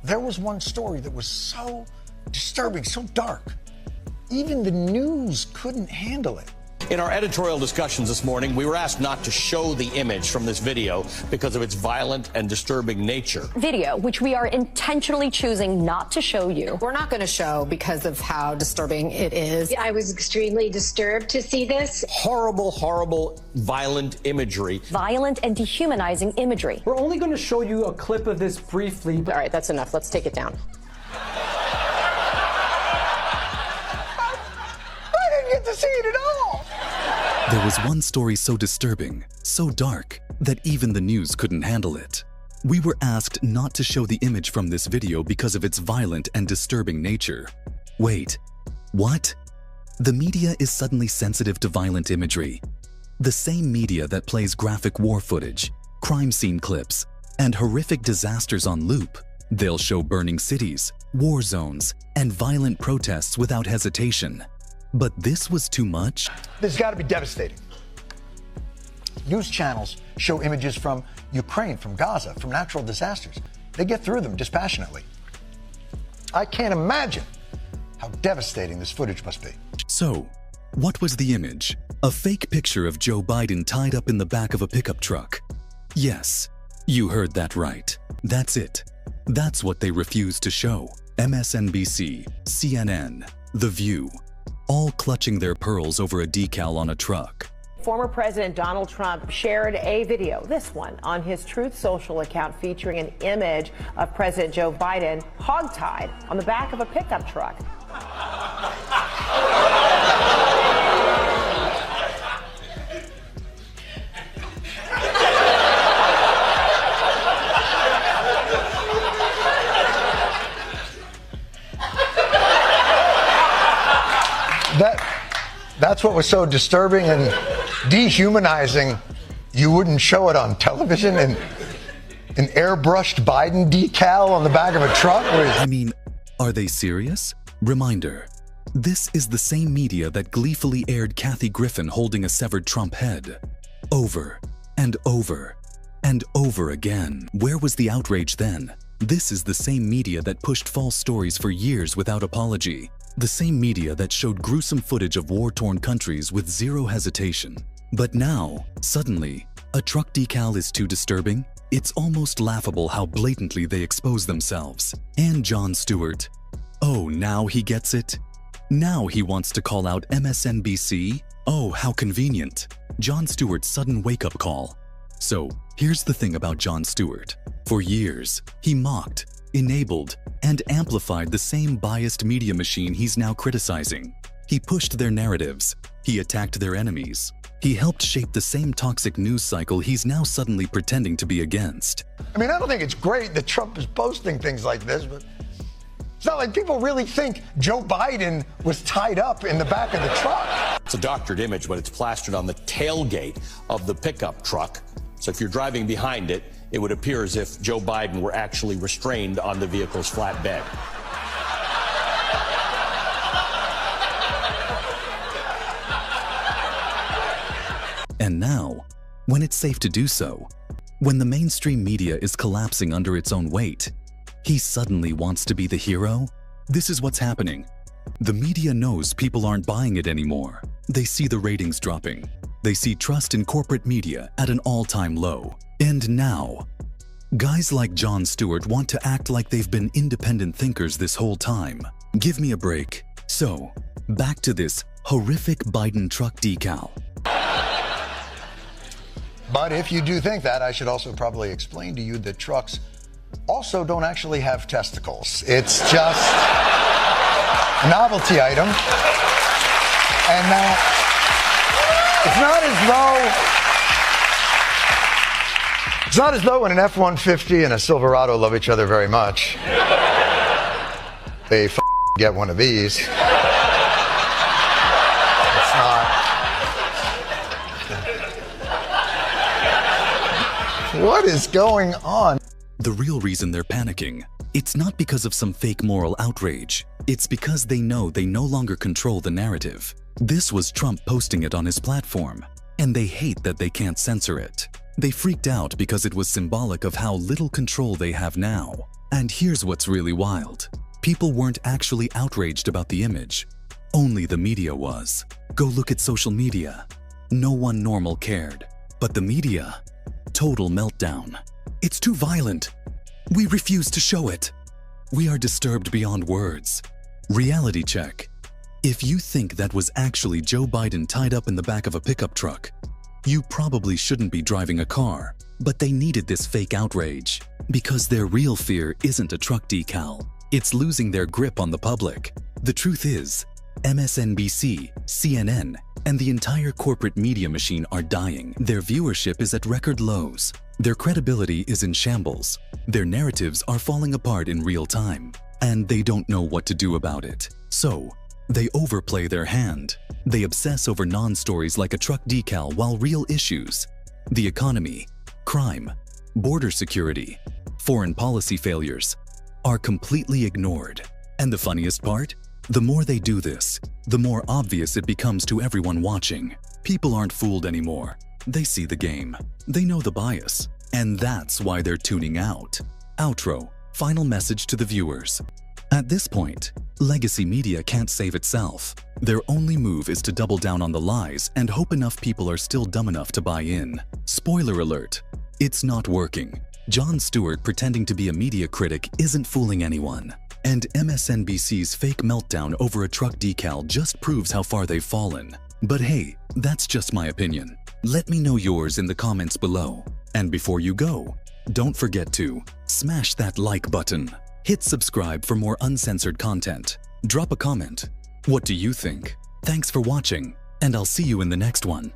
There was one story that was so disturbing, so dark. Even the news couldn't handle it. In our editorial discussions this morning, we were asked not to show the image from this video because of its violent and disturbing nature. Video, which we are intentionally choosing not to show you. We're not going to show because of how disturbing it is. I was extremely disturbed to see this. Horrible, horrible, violent imagery. Violent and dehumanizing imagery. We're only going to show you a clip of this briefly. All right, that's enough. Let's take it down. I didn't get to see it at all. There was one story so disturbing, so dark, that even the news couldn't handle it. We were asked not to show the image from this video because of its violent and disturbing nature. Wait, what? The media is suddenly sensitive to violent imagery. The same media that plays graphic war footage, crime scene clips, and horrific disasters on loop. They'll show burning cities, war zones, and violent protests without hesitation. But this was too much? This has got to be devastating. News channels show images from Ukraine, from Gaza, from natural disasters. They get through them dispassionately. I can't imagine how devastating this footage must be. So, what was the image? A fake picture of Joe Biden tied up in the back of a pickup truck. Yes, you heard that right. That's it. That's what they refused to show. MSNBC, CNN, The View, all clutching their pearls over a decal on a truck. Former President Donald Trump shared a video, this one, on his Truth Social account featuring an image of President Joe Biden hogtied on the back of a pickup truck. That's what was so disturbing and dehumanizing. You wouldn't show it on television, and an airbrushed Biden decal on the back of a truck? I mean, are they serious? Reminder, this is the same media that gleefully aired Kathy Griffin holding a severed Trump head. Over and over and over again. Where was the outrage then? This is the same media that pushed false stories for years without apology. The same media that showed gruesome footage of war-torn countries with zero hesitation. But now, suddenly, a truck decal is too disturbing? It's almost laughable how blatantly they expose themselves. And Jon Stewart. Oh, now he gets it? Now he wants to call out MSNBC? Oh, how convenient. Jon Stewart's sudden wake-up call. So, here's the thing about Jon Stewart. For years, he mocked, enabled, and amplified the same biased media machine he's now criticizing. He pushed their narratives. He attacked their enemies. He helped shape the same toxic news cycle he's now suddenly pretending to be against. I mean, I don't think it's great that Trump is posting things like this, but it's not like people really think Joe Biden was tied up in the back of the truck. It's a doctored image, but it's plastered on the tailgate of the pickup truck. So if you're driving behind it, it would appear as if Joe Biden were actually restrained on the vehicle's flatbed. And now, when it's safe to do so, when the mainstream media is collapsing under its own weight, he suddenly wants to be the hero? This is what's happening. The media knows people aren't buying it anymore. They see the ratings dropping. They see trust in corporate media at an all-time low. And now, guys like Jon Stewart want to act like they've been independent thinkers this whole time. Give me a break. So, back to this horrific Biden truck decal. But if you do think that, I should also probably explain to you that trucks also don't actually have testicles. It's just a novelty item. And it's not as though when an F-150 and a Silverado love each other very much, they get one of these. It's not. What is going on? The real reason they're panicking, it's not because of some fake moral outrage. It's because they know they no longer control the narrative. This was Trump posting it on his platform, and they hate that they can't censor it. They freaked out because it was symbolic of how little control they have now. And here's what's really wild. People weren't actually outraged about the image. Only the media was. Go look at social media. No one normal cared. But the media? Total meltdown. It's too violent. We refuse to show it. We are disturbed beyond words. Reality check. If you think that was actually Joe Biden tied up in the back of a pickup truck, you probably shouldn't be driving a car. But they needed this fake outrage because their real fear isn't a truck decal. It's losing their grip on the public. The truth is, MSNBC, CNN, and the entire corporate media machine are dying. Their viewership is at record lows. Their credibility is in shambles. Their narratives are falling apart in real time. And they don't know what to do about it. So, they overplay their hand. They obsess over non-stories like a truck decal while real issues, the economy, crime, border security, foreign policy failures, are completely ignored. And the funniest part? The more they do this, the more obvious it becomes to everyone watching. People aren't fooled anymore. They see the game. They know the bias. And that's why they're tuning out. Outro. Final message to the viewers. At this point, legacy media can't save itself. Their only move is to double down on the lies and hope enough people are still dumb enough to buy in. Spoiler alert. It's not working. Jon Stewart pretending to be a media critic isn't fooling anyone. And MSNBC's fake meltdown over a truck decal just proves how far they've fallen. But hey, that's just my opinion. Let me know yours in the comments below. And before you go, don't forget to smash that like button. Hit subscribe for more uncensored content. Drop a comment. What do you think? Thanks for watching, and I'll see you in the next one.